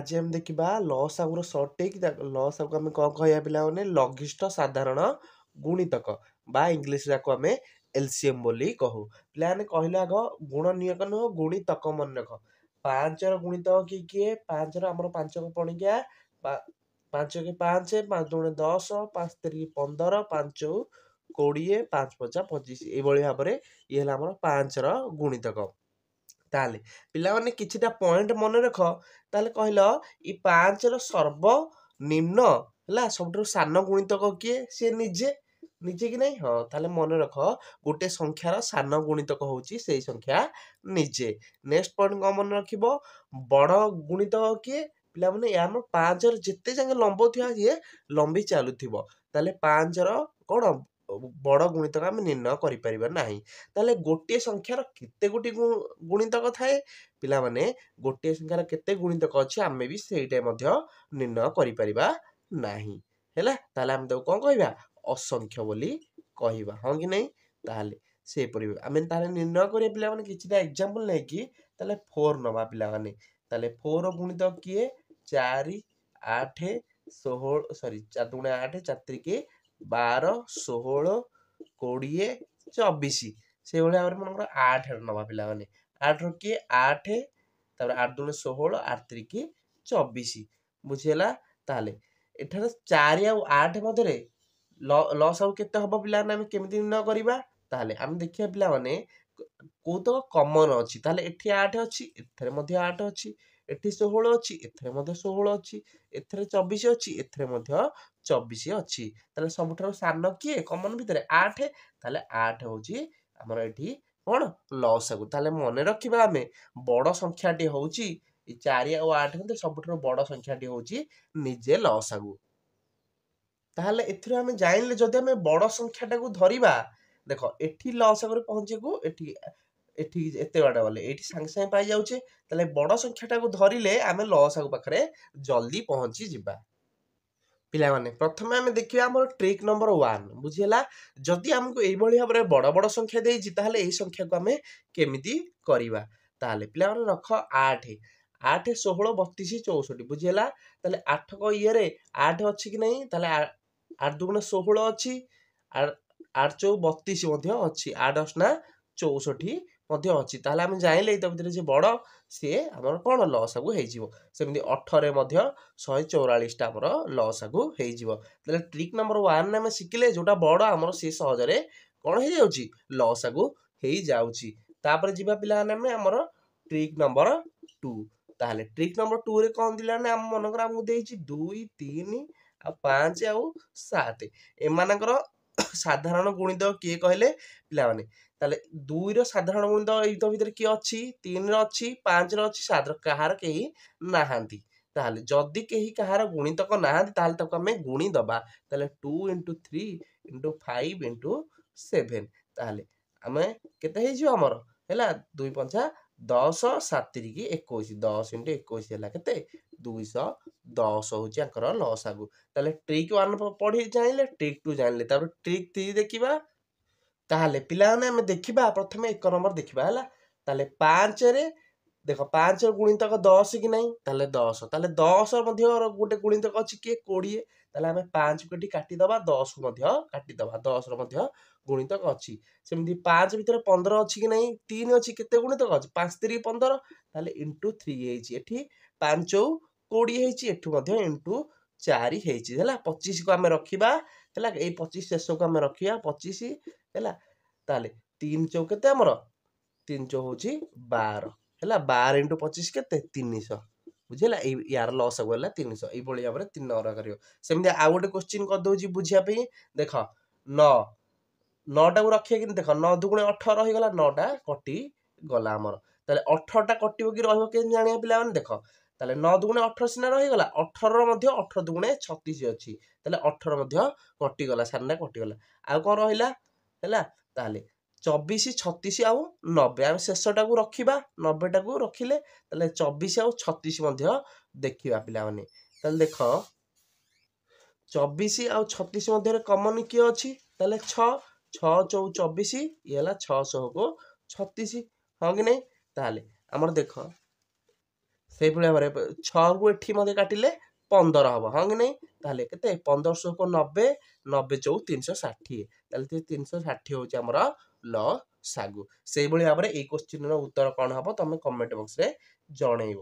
आज हम देखा लसागुर सटिक लसागु आम कौन कह पे लघिष्ठ साधारण गुणितक बा इंग्लीश आम एलसीएम बोली कहू पे कहले आग गुण नियक नुह गुणितक मन रख 5 गुणितक किए 5 आम 5 को पणिकिया 5 के 5 5 दुणे 10 5 3 15 5 20 5 5 25 ये भाव में ये आम 5 गुणितक ताले पिला माने किछिटा पॉइंट मन रख ताले कहल इ 5 सर्वनिम्न है सब सान गुणितक किए सी निजे निजे कि नहीं हाँ ताले मन रख गोटे संख्यार सान गुणितक होची से संख्या निजे नेक्स्ट पॉइंट कौन मन रख बड़ गुणितक किए पिला माने यार 5 जिते जाके लंब थिया ये लंबी चलुथिबो ताले 5 कौन बड़ गुणितक आम निर्णय करें ना ताले गोटे संख्यार केते गोटी गुणितक थाए पिला माने गोटे संख्यार केते गुणितक अच्छे आम भी सेटा निर्णय करें नहीं है ताले आम कौन कहवा असंख्य बोली कहवा हाँ कि नहीं ताले से आम ताले निर्णय करिया पिला माने किछिटा एग्जांपल नै कि ताले 4 नवा पिला माने ताले 4 गुणितक किए 4 8 16 सॉरी 4 दुणे 8 4 3 12 16 20 24 से भाव में मन 8 नवा पिला माने 8 किए 8 तापर 8 दुणे 16 8 3 24 बुझीला ताले एठार 4 आ 8 मधे लस आउ केते हबो पिला माने हम केमिति निर्णय करिबा ताले हम देखिया पिला माने को तो कॉमन अछि ताले एठी 8 अछि एथरे मध्ये 8 अछि एठी 16 अछि एथरे मध्ये 16 अछि एथरे 24 अछि एथरे मध्ये 24 अछि ताले सबठारो सान किए कॉमन भितरे 8 ताले 8 होची हमर एठी कोन लसागु ताले मने रखिबा हमें बड़ संख्याटी होची 4 और 8 मध्ये सबठारो बड़ संख्याटी होची निजे लसागु ताहले एथिरो हमें जानिले जदि हमें बड़ संख्याटा को धरिबा देखो एठी लसागु पहुंचे को एठी एठी एते बाटा वाले एठी संग संग पाई जाउचे ताले बड़ संख्याटा को धरिले आमे लसागु पाखरे जल्दी पहुंची जिबा पिला माने प्रथमे आमे देखिबा हमर ट्रिक नंबर 1 बुझियला जदि हमको एई भली भाबरे बड़ बड़ संख्या देइछि ताहले एई संख्या को आमे केमिति करिबा ताहले पिला माने रख 8 8 16 32 64 बुझियला ताहले 8 को इये रे 8 अछि कि नहीं ताहले 8 दुगुणे 16 अछि 8 चौ 32 मध्ये अछि 8 8 64 मध्ये अछि ताहले हम जानिले त भितर जे बड़ से हमर कोन लसागु हेइ जिवो सेमिति 18 मध्ये 144 टा हमर लसागु हेइ जिवो ताहले ट्रिक नंबर 1 ने हम सिखिले जोटा बड़ हमर से सहजरे कोन हेइ जाउची लसागु हेइ जाउची तापर जिबा पिला ने हमर ट्रिक नंबर 2 ताहले ट्रिक नंबर 2 रे कोन दिला ने हम मनकर हमकु देइची 2 3 आ 5 आ 7 एमानकर साधारण गुणितक किए कहले पिला माने ताले 2 रो साधारण गुणितक एई तो भीतर की अछि 3 रो अछि 5 रो अछि 7 रो कहार केही नाहांती ताले जदी केही कहार गुणितक नाहांती ताले तक हमें गुणी दबा ताले 2 3 5 7 ताले हमें केते हे जियो हमर हैला 2 5 10 7 की 21 10 21 हैला केते 210 होची आकर लसागु ताले ट्रिक 1 पढ़ी जानिले ट्रिक 2 जानिले तापर ट्रिक 3 देखिबा ताहले पिला ने हम देखिबा प्रथमे 1 नंबर देखिबा हैला ताले 5 रे देखो 5 गुणितक 10 कि नहीं ताले 10 ताले 10 मध्ये गोटे गुणितक अछि के 20 ताले हम 5 कोटी काटी दबा 10 मध्ये काटी दबा 10 रो मध्ये गुणितक अछि सेमिति 5 भितर 15 अछि कि नहीं 3 अछि केते गुणितक अछि 5 3 15 ताले इनटू 3 हेछि एठी 5 20 हेछि एठु मध्ये इनटू 4 हेछि हैला 25 को हम रखिबा हैला ए 25 शेष को हम रखिया 25 हैला ताले 3 चौ केते हमर 3 चौ होछि 12 हैला 12 * 25 केते 300 बुझिला यार लॉस होला 300 ए बळी हमरे 3 नंबर करियो सेमिति आ गोटे क्वेश्चन कर दोजी बुझिया पे देखो 9 9 टा को रखिए कि देखो 9 दुगुणे 18 रही गला 9 टा कटि गला हमर ताले 18 टा कटिबो कि रहबो के जानिया पिला माने देखो ताले 9 दुगुणे 18 सिना रही गला 18 रो मध्ये 18 दुगुणे 36 अछि ताले 18 मध्ये कटि गला सानना कटि गला आ कोन रहिला हैला ताले 24 36 आउ 90 हम शेषटा को रखिबा 90 टा को रखिले ताले 24 आउ 36 मध्ये देखिबा पिला माने ताले देखो 24 आउ 36 मध्ये कॉमन की अछि ताले 6 6 चौ 24 ये हला 600 को 36 हां कि नहीं ताले हमर देखो ସେଇଭଳି ଭାବରେ 6କୁ ଏଠି ମଧ୍ୟ କାଟିଲେ 15 ହବ ହଁ କି ନାଇଁ? ତାହେଲେ କେତେ 1500 90 90 ଚଉ 360 ତାହେଲେ 360 ହଉଛି ଆମର ଲସାଗୁ। ସେଇଭଳି ଭାବରେ ଏଇ କୋଶ୍ଚିନ୍ର ଉତ୍ତର କଣ ହବ ତମେ କମେଣ୍ଟ ବକ୍ସରେ ଜଣେଇବ।